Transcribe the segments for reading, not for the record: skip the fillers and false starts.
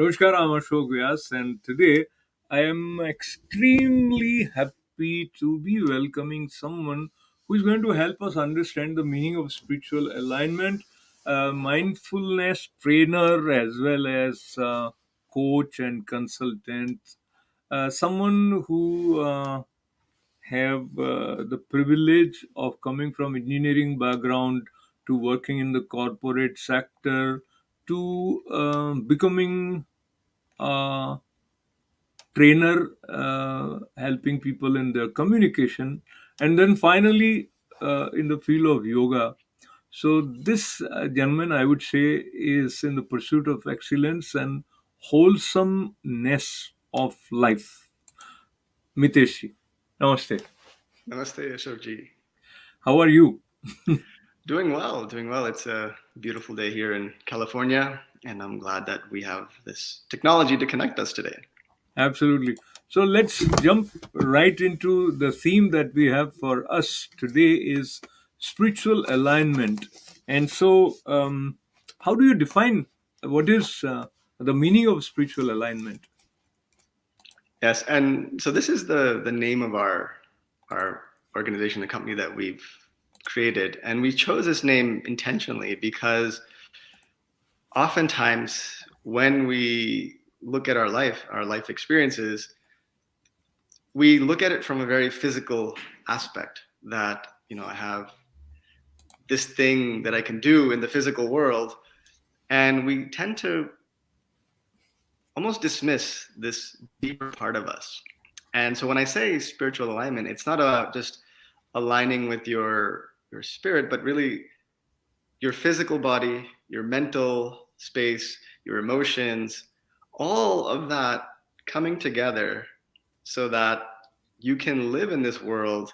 Namaskar, I'm Ashok Vyas, and today I am extremely happy to be welcoming someone who is going to help us understand the meaning of spiritual alignment, mindfulness trainer, as well as coach and consultant, someone who have the privilege of coming from engineering background to working in the corporate sector to becoming a trainer, helping people in their communication, and then finally in the field of yoga. So this gentleman, I would say, is in the pursuit of excellence and wholesomeness of life. Mitesh, namaste. Namaste, Ashok. How are you? Doing well, doing well. It's a beautiful day here in California, and I'm glad that we have this technology to connect us today. Absolutely. So let's jump right into the theme that we have for us today is spiritual alignment. And so, how do you define what is the meaning of spiritual alignment? Yes, and so this is the name of our organization, the company that we've created, and we chose this name intentionally because oftentimes when we look at our life experiences, we look at it from a very physical aspect that, I have this thing that I can do in the physical world, and we tend to almost dismiss this deeper part of us. And so when I say spiritual alignment, it's not about just aligning with your spirit, but really your physical body, your mental space, your emotions, all of that coming together so that you can live in this world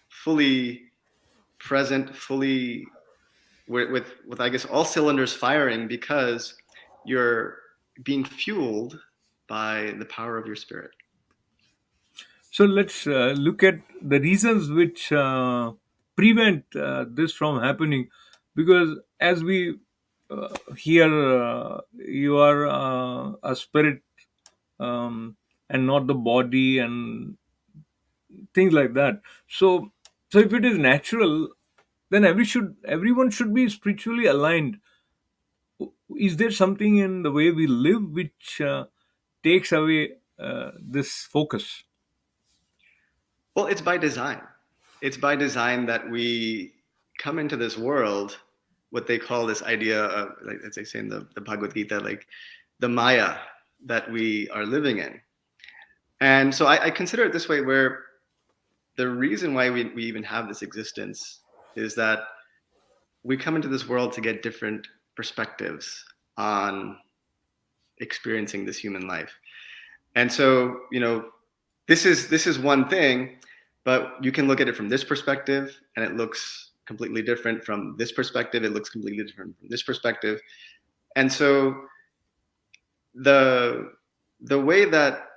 fully present, fully with I guess all cylinders firing because you're being fueled by the power of your spirit. So let's look at the reasons which prevent this from happening. Because as we hear, you are a spirit and not the body, and things like that. So if it is natural, then everyone should be spiritually aligned. Is there something in the way we live which takes away this focus? Well, it's by design. It's by design that we come into this world, what they call this idea of, like as they say in the Bhagavad Gita, like the Maya that we are living in. And so I consider it this way, where the reason why we even have this existence is that we come into this world to get different perspectives on experiencing this human life. And so, this is one thing, but you can look at it from this perspective and it looks completely different from this perspective. It looks completely different from this perspective. And so the the way that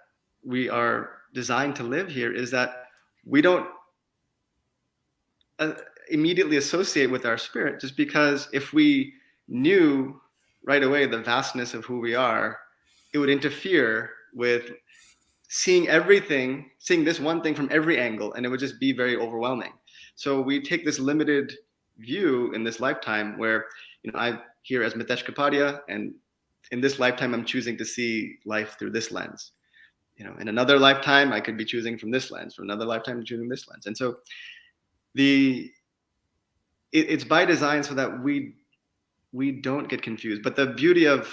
we are designed to live here is that we don't uh, immediately associate with our spirit, just because if we knew right away the vastness of who we are, it would interfere with seeing this one thing from every angle, and it would just be very overwhelming. So we take this limited view in this lifetime where, I'm here as Mitesh Kapadia, and in this lifetime, I'm choosing to see life through this lens. In another lifetime, I could be choosing from this lens. For another lifetime, I'm choosing this lens. And so the it's by design so that we don't get confused. But the beauty of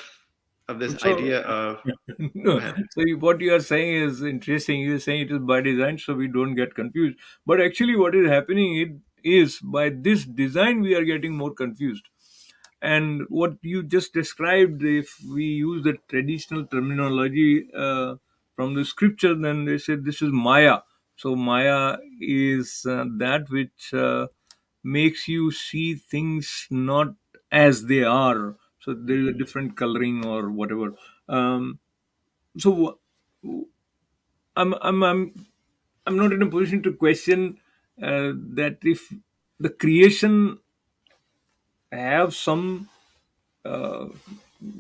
this So, idea of go no, ahead. so what you are saying is interesting. You're saying it is by design, so we don't get confused. But actually, what is happening it is by this design we are getting more confused. And what you just described, if we use the traditional terminology from the scripture, then they said this is Maya. So Maya is that which makes you see things not as they are. So there is a different coloring or whatever. So I'm I'm I'm I'm not in a position to question that if the creation have some uh,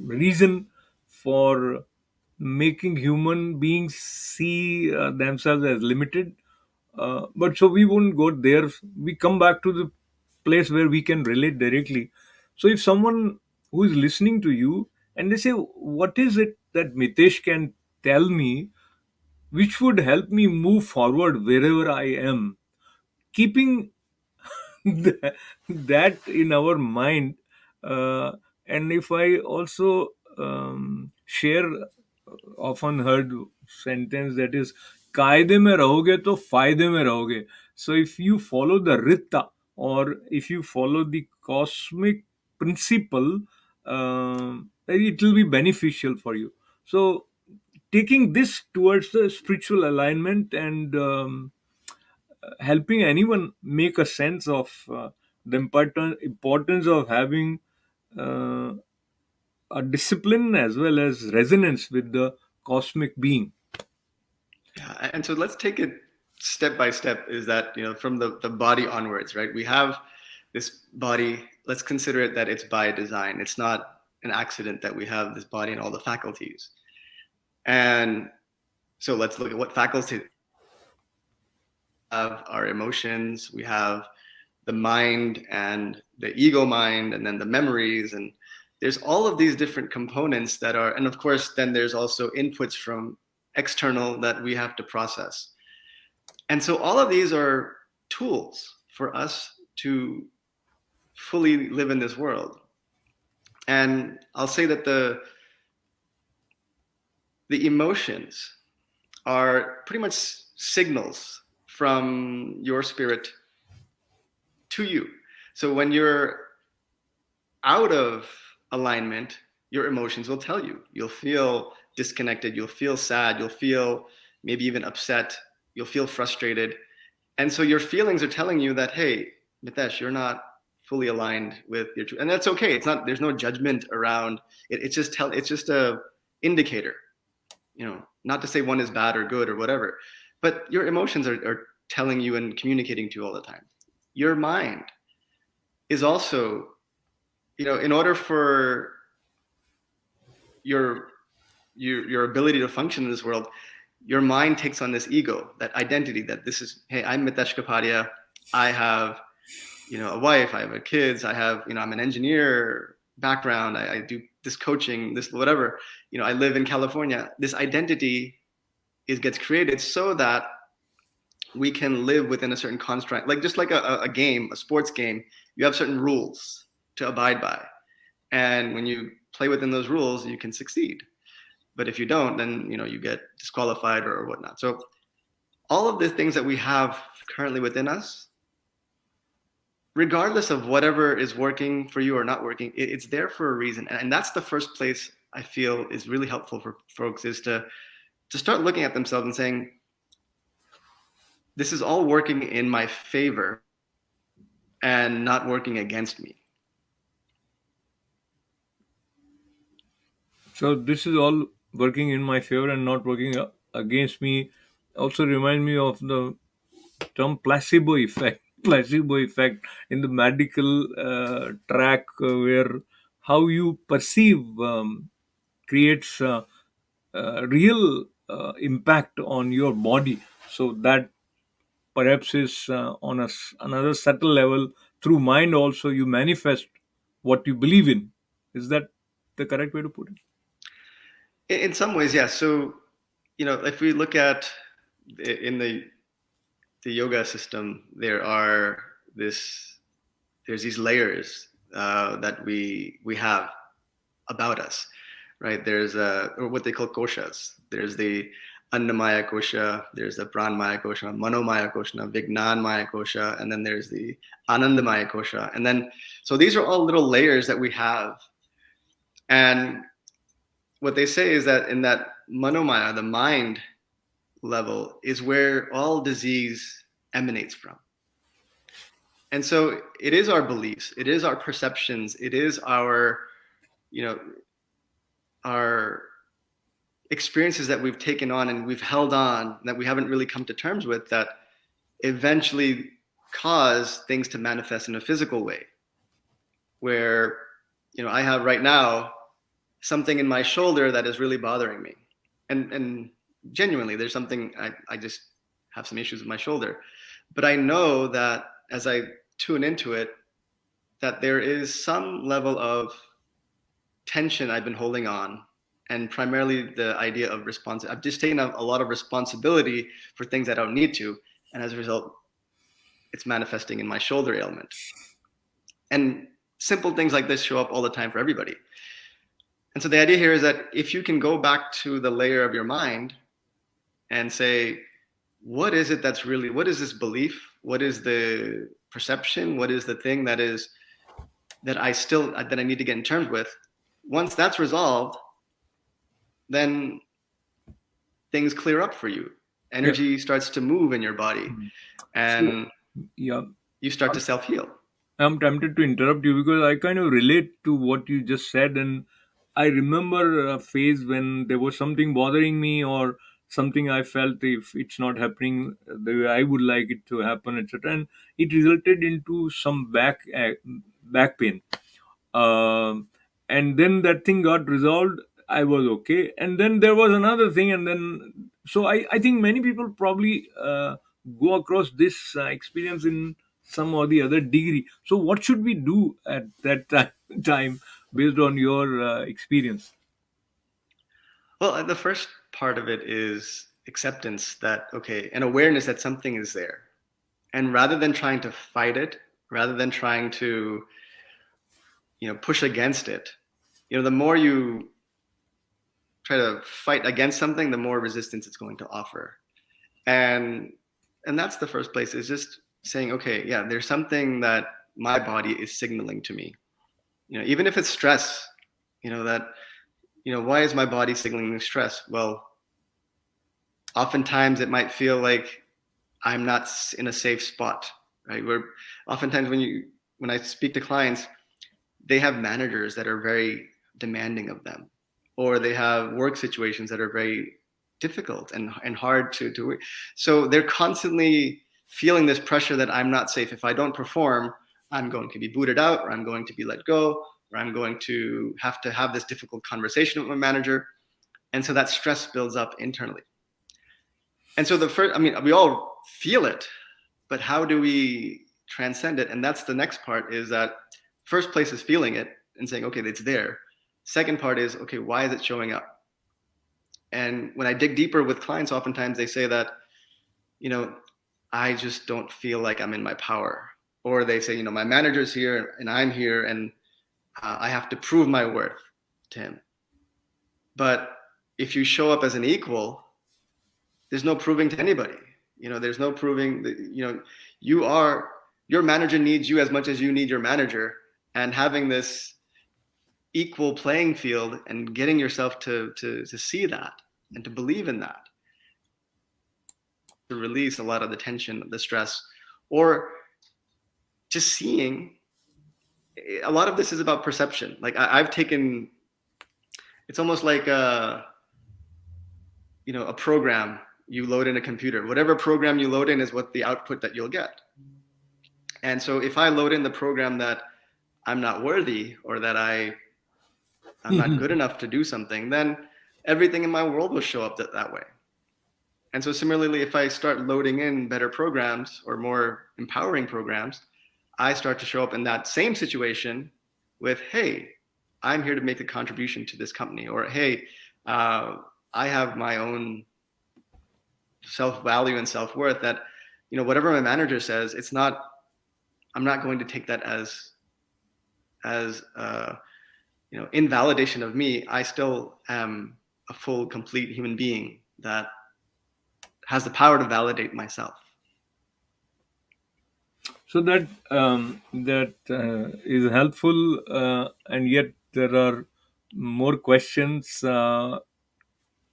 reason for making human beings see themselves as limited. But so we won't go there. We come back to the place where we can relate directly. So if someone who is listening to you and they say, "What is it that Mitesh can tell me which would help me move forward wherever I am?" Keeping that in our mind, uh, and if I also share often heard sentence that is, कायदे में रहोगे तो फायदे में रहोगे. So if you follow the rita, or if you follow the cosmic principle, it will be beneficial for you. So taking this towards the spiritual alignment, and helping anyone make a sense of the importance of having uh, a discipline as well as resonance with the cosmic being. Yeah, and so let's take it step by step. Is that, from the body onwards, right? We have this body. Let's consider it that it's by design. It's not an accident that we have this body and all the faculties. And so let's look at what faculties have: our emotions, we have the mind and the ego mind, and then the memories. And there's all of these different components that are, and of course, then there's also inputs from external that we have to process. And so all of these are tools for us to fully live in this world. And I'll say that the emotions are pretty much signals from your spirit to you. So when you're out of alignment, your emotions will tell you. You'll feel disconnected, you'll feel sad, you'll feel maybe even upset, you'll feel frustrated. And so your feelings are telling you that, hey, Mitesh, you're not fully aligned with your truth. And that's okay. It's not, there's no judgment around it. It's just a indicator, not to say one is bad or good or whatever, but your emotions are telling you and communicating to you all the time. Your mind is also, in order for your ability to function in this world, your mind takes on this ego, that identity, that this is, hey, I'm Mitesh Kapadia. I have, a wife, I have kids, I have, I'm an engineer background, I do this coaching, this whatever, I live in California. This identity gets created so that we can live within a certain construct, like just like a game, a sports game. You have certain rules to abide by, and when you play within those rules, you can succeed. But if you don't, then you get disqualified or whatnot. So all of the things that we have currently within us, regardless of whatever is working for you or not working, it's there for a reason. And that's the first place I feel is really helpful for folks, is to start looking at themselves and saying, this is all working in my favor and not working against me. So this is all working in my favor and not working against me. Also remind me of the term placebo effect. Placebo effect in the medical track, where how you perceive creates real impact on your body. So that perhaps is on another subtle level, through mind also you manifest what you believe in. Is that the correct way to put it? In some ways, yeah. So, if we look at in the yoga system, there's these layers that we have about us, right? There's or what they call koshas. There's the Annamaya kosha, there's the Pranmaya kosha, Manomaya kosha, Vignanmaya kosha, and then there's the Anandamaya kosha. And then, so these are all little layers that we have. And what they say is that in that Manomaya, the mind level, is where all disease emanates from. And so it is our beliefs, it is our perceptions, it is our, our experiences that we've taken on and we've held on, that we haven't really come to terms with, that eventually cause things to manifest in a physical way. Where, I have right now something in my shoulder that is really bothering me. and genuinely, there's something I just have some issues with my shoulder, but I know that as I tune into it, that there is some level of tension I've been holding on, and primarily the idea of response. I've just taken a lot of responsibility for things I don't need to, and as a result, it's manifesting in my shoulder ailment. And simple things like this show up all the time for everybody. And so the idea here is that if you can go back to the layer of your mind and say, what is it that's really, what is this belief? What is the perception? What is the thing that is, that I need to get in terms with? Once that's resolved, then things clear up for you. Yeah. Energy starts to move in your body, So, and yeah, you start to self heal. I'm tempted to interrupt you because I kind of relate to what you just said, and I remember a phase when there was something bothering me or something I felt if it's not happening the way I would like it to happen, etc., and it resulted into some back pain. um, and then that thing got resolved. I was okay, and then there was another thing, and then so I think many people probably go across this experience in some or the other degree. So what should we do at that time based on your experience? Well, the first part of it is acceptance that, okay, and awareness that something is there. And rather than trying to fight it, rather than trying to, push against it, the more you try to fight against something, the more resistance it's going to offer. And and that's the first place, is just saying, okay, yeah, there's something that my body is signaling to me. Even if it's stress, that, why is my body signaling stress? Well, oftentimes it might feel like I'm not in a safe spot, right? Where oftentimes when I speak to clients, they have managers that are very demanding of them, or they have work situations that are very difficult and hard to. So they're constantly feeling this pressure that I'm not safe. If I don't perform, I'm going to be booted out, or I'm going to be let go, or I'm going to have this difficult conversation with my manager. And so that stress builds up internally. And so we all feel it, but how do we transcend it? And that's the next part, is that first place is feeling it and saying, okay, it's there. Second part is, okay, why is it showing up? And when I dig deeper with clients, oftentimes they say that, you know, I just don't feel like I'm in my power. Or they say, my manager's here and I'm here, and I have to prove my worth to him. But if you show up as an equal, there's no proving to anybody. There's no proving that, your manager needs you as much as you need your manager. And having this equal playing field and getting yourself to see that and to believe in that, to release a lot of the tension, the stress, or just seeing. A lot of this is about perception. Like I've taken, it's almost like a program you load in a computer. Whatever program you load in is what the output that you'll get. And so if I load in the program that I'm not worthy, or that I'm not good enough to do something, then everything in my world will show up that way. And so similarly, if I start loading in better programs or more empowering programs, I start to show up in that same situation with, hey, I'm here to make a contribution to this company, or hey, I have my own self-value and self-worth, that, whatever my manager says, I'm not going to take that as invalidation of me. I still am a full, complete human being that has the power to validate myself. So that is helpful, and yet there are more questions. And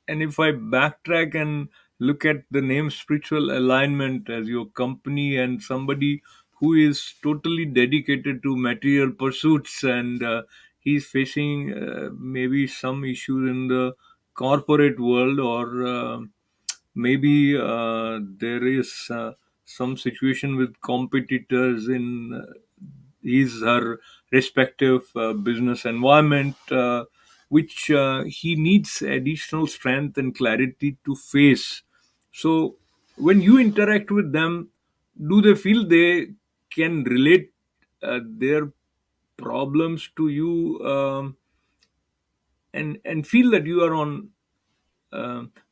if I backtrack and look at the name Spiritual Alignment as your company, and somebody who is totally dedicated to material pursuits, and he's facing maybe some issues in the corporate world, or maybe there is some situation with competitors in his her respective business environment. which he needs additional strength and clarity to face. So, when you interact with them, do they feel they can relate their problems to you, and feel that you are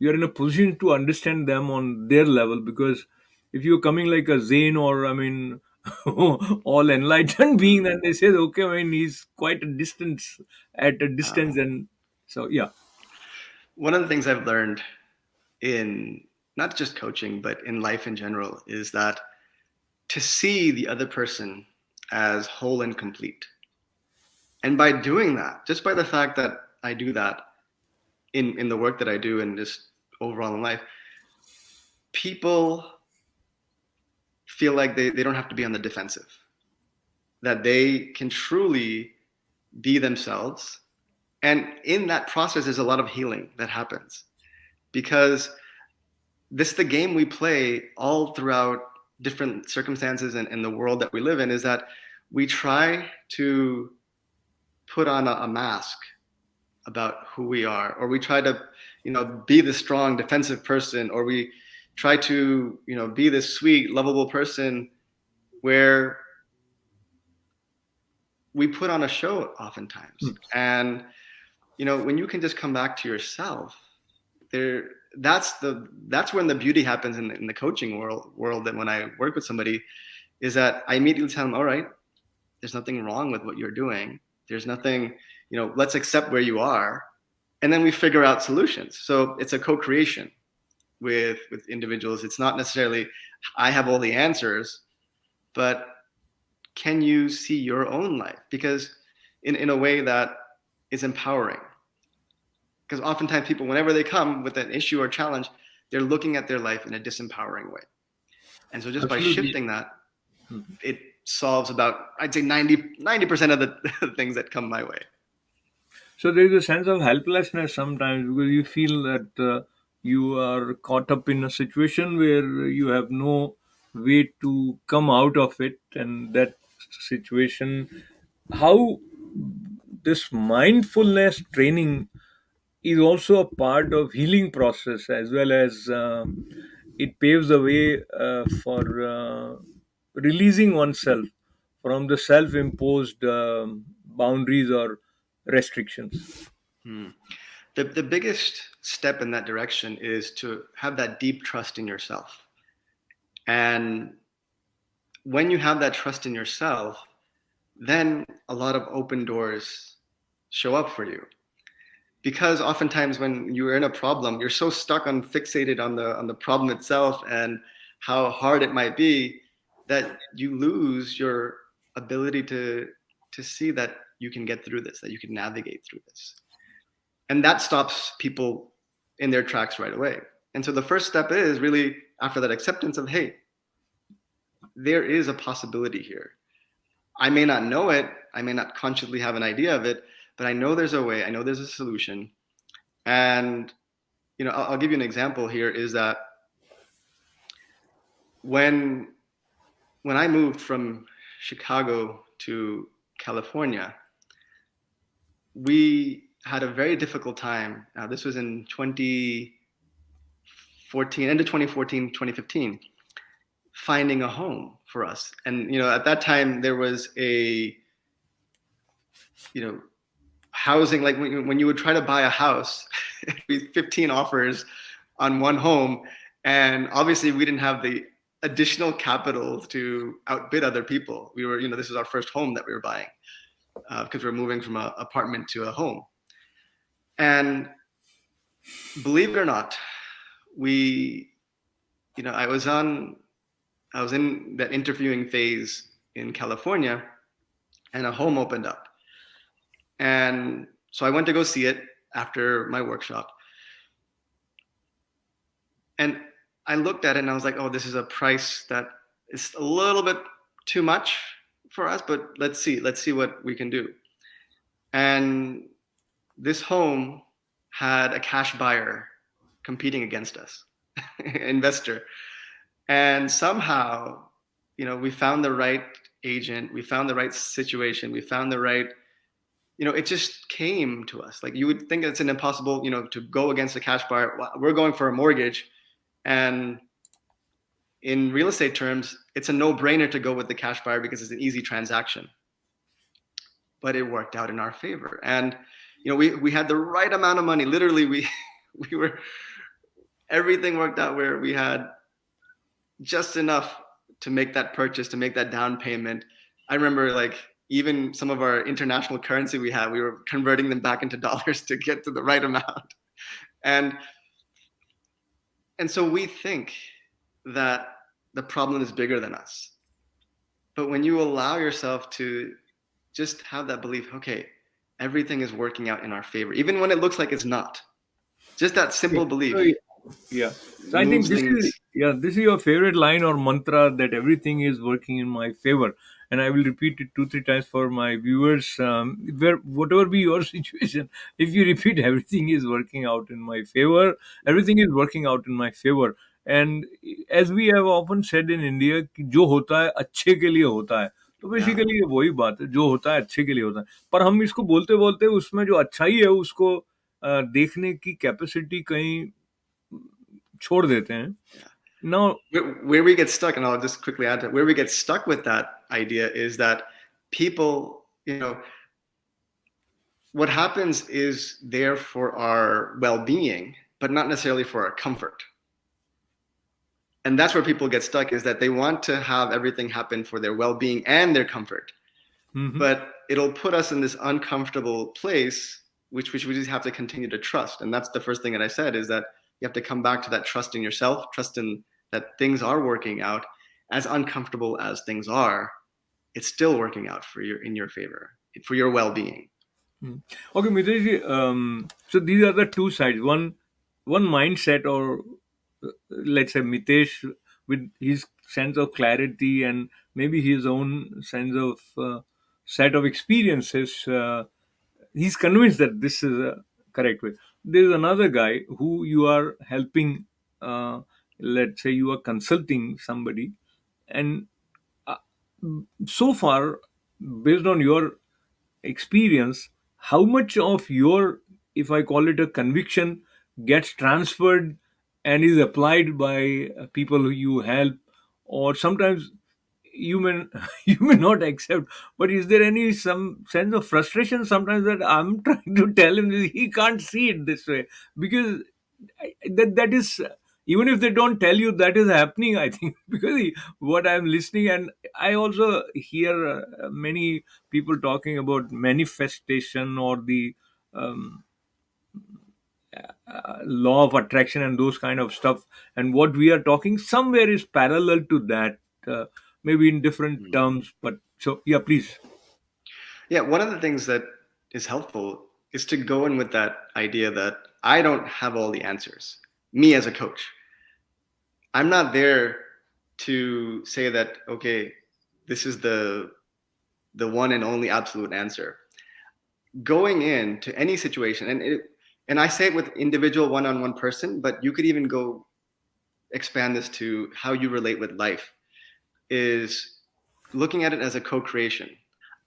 in a position to understand them on their level? Because if you're coming like a Zen, or I mean, all enlightened being, then they say, okay, I mean, he's quite a distance at a Uh, distance, and so yeah, one of the things I've learned in not just coaching, but in life in general, is that to see the other person as whole and complete. And by doing that, just by the fact that I do that in the work that I do and just overall in life, people feel like they don't have to be on the defensive, that they can truly be themselves. And in that process, there's a lot of healing that happens because this the game we play all throughout different circumstances and the world that we live in is that we try to put on a mask about who we are, or we try to be the strong defensive person, or we try to be this sweet lovable person where we put on a show oftentimes. And when you can just come back to yourself, there that's when the beauty happens in the coaching world. That when I work with somebody, is that I immediately tell them, all right, there's nothing wrong with what you're doing. There's nothing, let's accept where you are, and then we figure out solutions. So it's a co-creation with individuals. It's not necessarily I have all the answers, but can you see your own life? Because in a way that is empowering. Because oftentimes people, whenever they come with an issue or challenge, they're looking at their life in a disempowering way. And so just by absolutely. shifting that, it solves about, I'd say 90% of the things that come my way. So there is a sense of helplessness sometimes, because you feel that you are caught up in a situation where you have no way to come out of it, and that situation, how this mindfulness training is also a part of healing process, as well as it paves the way for releasing oneself from the self-imposed boundaries or restrictions. Hmm. The biggest step in that direction is to have that deep trust in yourself. And when you have that trust in yourself, then a lot of open doors show up for you. Because oftentimes when you're in a problem, you're so stuck on fixated on the problem itself and how hard it might be, that you lose your ability to see that you can get through this, that you can navigate through this. And that stops people in their tracks right away. And so the first step is really, after that acceptance of, hey, there is a possibility here. I may not know it, I may not consciously have an idea of it, but I know there's a way, I know there's a solution. And I'll give you an example here, is that when I moved from Chicago to California, we had a very difficult time. This was in 2014, end of 2014, 2015, finding a home for us. And at that time there was a housing, like when you would try to buy a house, it'd be 15 offers on one home, and obviously we didn't have the additional capital to outbid other people. We were, this was our first home that we were buying, because we're moving from an apartment to a home. And believe it or not, we, I was in that interviewing phase in California, and a home opened up. And so I went to go see it after my workshop. And I looked at it and I was like, oh, this is a price that is a little bit too much for us, but let's see what we can do. And this home had a cash buyer competing against us, investor. And somehow, we found the right agent, we found the right situation, we found the right it just came to us. Like, you would think it's an impossible, to go against a cash buyer. We're going for a mortgage, and in real estate terms, it's a no-brainer to go with the cash buyer because it's an easy transaction. But it worked out in our favor, and we had the right amount of money. Literally, we we were everything worked out where we had just enough to make that purchase, to make that down payment. I remember, like, even some of our international currency we were converting them back into dollars to get to the right amount. And so we think that the problem is bigger than us. But when you allow yourself to just have that belief, okay, everything is working out in our favor, even when it looks like it's not. Just that Yeah. simple So, belief yeah. So I think moves things. this is your favorite line or mantra, that everything is working in my favor. And I will repeat it two, three times for my viewers. Where whatever be your situation, if you repeat everything is working out in my favor, everything is working out in my favor. And as we have often said in India, कि जो होता है अच्छे के लिए होता है. तो Yeah, बेसिकली ये वही बात है, जो होता है अच्छे के लिए होता है. पर हम इसको बोलते बोलते उसमें जो अच्छाई है उसको देखने की कैपेसिटी कहीं छोड़ देते हैं. yeah. Now, Where we get stuck, and I'll just quickly add to it, where we get stuck with that idea is that people, what happens is there for our well-being, but not necessarily for our comfort. And that's where people get stuck, is that they want to have everything happen for their well-being and their comfort. mhm. But it'll put us in this uncomfortable place, which we just have to continue to trust. And that's the first thing that I said, is that you have to come back to that trust in yourself, trust in that things are working out. As uncomfortable as things are, it's still working out in your favor, for your well-being. Mm. Okay, Mitesh, so these are the two sides. One mindset, or let's say Mitesh, with his sense of clarity and maybe his own sense of set of experiences, he's convinced that this is a correct way. There's another guy who you are helping. Let's say you are consulting somebody, and uh, so far, based on your experience, how much of your, if I call it a conviction, gets transferred and is applied by people who you help, or sometimes you may you may not accept, but is there any some sense of frustration sometimes that I'm trying to tell him this, he can't see it this way? Because that is, even if they don't tell you that is happening, I think, because what I'm listening, and I also hear many people talking about manifestation, or the um, law of attraction and those kind of stuff, and what we are talking somewhere is parallel to that, maybe in different Mm. terms, but so yeah, please. Yeah, one of the things that is helpful is to go in with that idea that I don't have all the answers. Me as a coach, I'm not there to say that, okay, this is the one and only absolute answer. Going into any situation, and I say it with individual one-on-one person, but you could even go expand this to how you relate with life, is looking at it as a co-creation.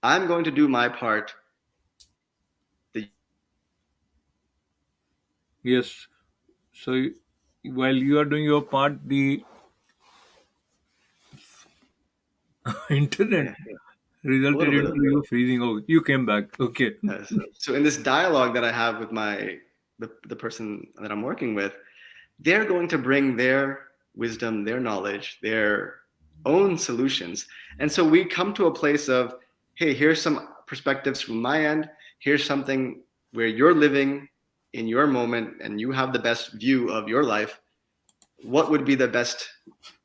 I'm going to do my part. The Yes. So while you are doing your part, the internet Yeah, a resulted little bit. into you freezing. Oh, you came back. Okay. Yes. So in this dialogue that I have with the person that I'm working with, they're going to bring their wisdom, their knowledge, their own solutions. And so we come to a place of, hey, here's some perspectives from my end. Here's something where you're living in your moment and you have the best view of your life. What would be the best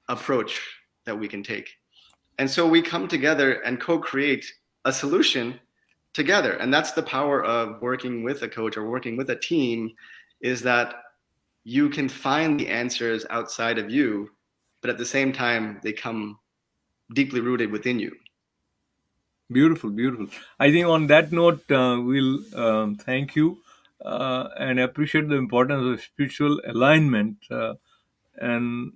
approach that we can take? And so we come together and co-create a solution together. And that's the power of working with a coach or working with a team, is that you can find the answers outside of you, but at the same time, they come deeply rooted within you. Beautiful, beautiful. I think on that note, we'll thank you and appreciate the importance of spiritual alignment, and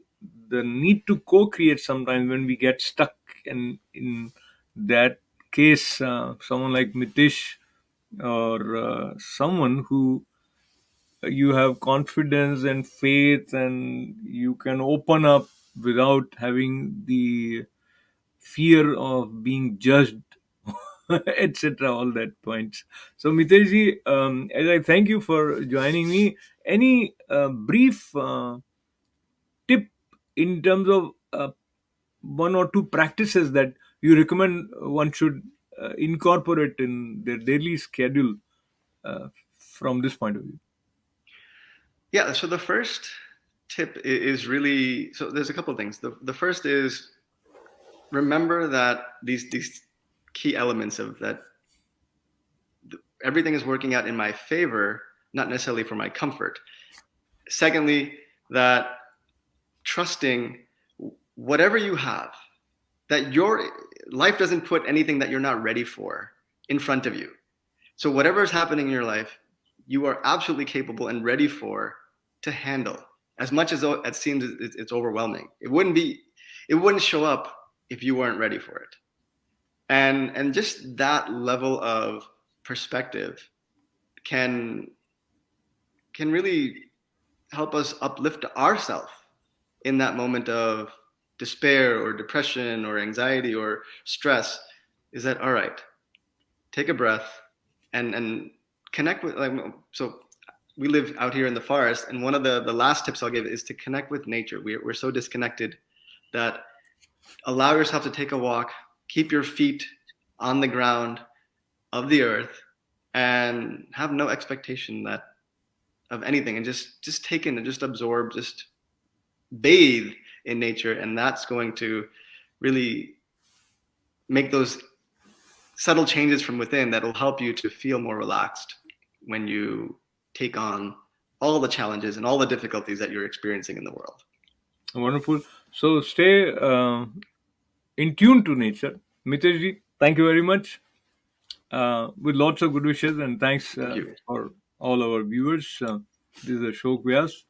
the need to co-create sometimes when we get stuck. And in that case, someone like Mitish or someone who you have confidence and faith, and you can open up without having the fear of being judged, etc. All that points. So, Miteshji, as I thank you for joining me, any brief tip in terms of one or two practices that you recommend one should incorporate in their daily schedule uh, from this point of view? Yeah. So the first tip is really, so there's a couple of things. The first is remember that these key elements of that everything is working out in my favor, not necessarily for my comfort. Secondly, that trusting whatever you have, that your life doesn't put anything that you're not ready for in front of you. So whatever is happening in your life, you are absolutely capable and ready for to handle. As much as it seems it's overwhelming, it wouldn't show up if you weren't ready for it. And just that level of perspective can can really help us uplift ourselves in that moment of despair or depression or anxiety or stress. Is that all right? Take a breath and connect with, like, so we live out here in the forest, and one of the last tips I'll give is to connect with nature. We're so disconnected that allow yourself to take a walk, keep your feet on the ground of the earth, and have no expectation that of anything, and just take in and just absorb, just bathe in nature, and that's going to really make those subtle changes from within that will help you to feel more relaxed when you take on all the challenges and all the difficulties that you're experiencing in the world. Wonderful. So stay in tune to nature. Miteshji, thank you very much. With lots of good wishes, and thanks Thank you. for all our viewers. This is Ashok Vyas.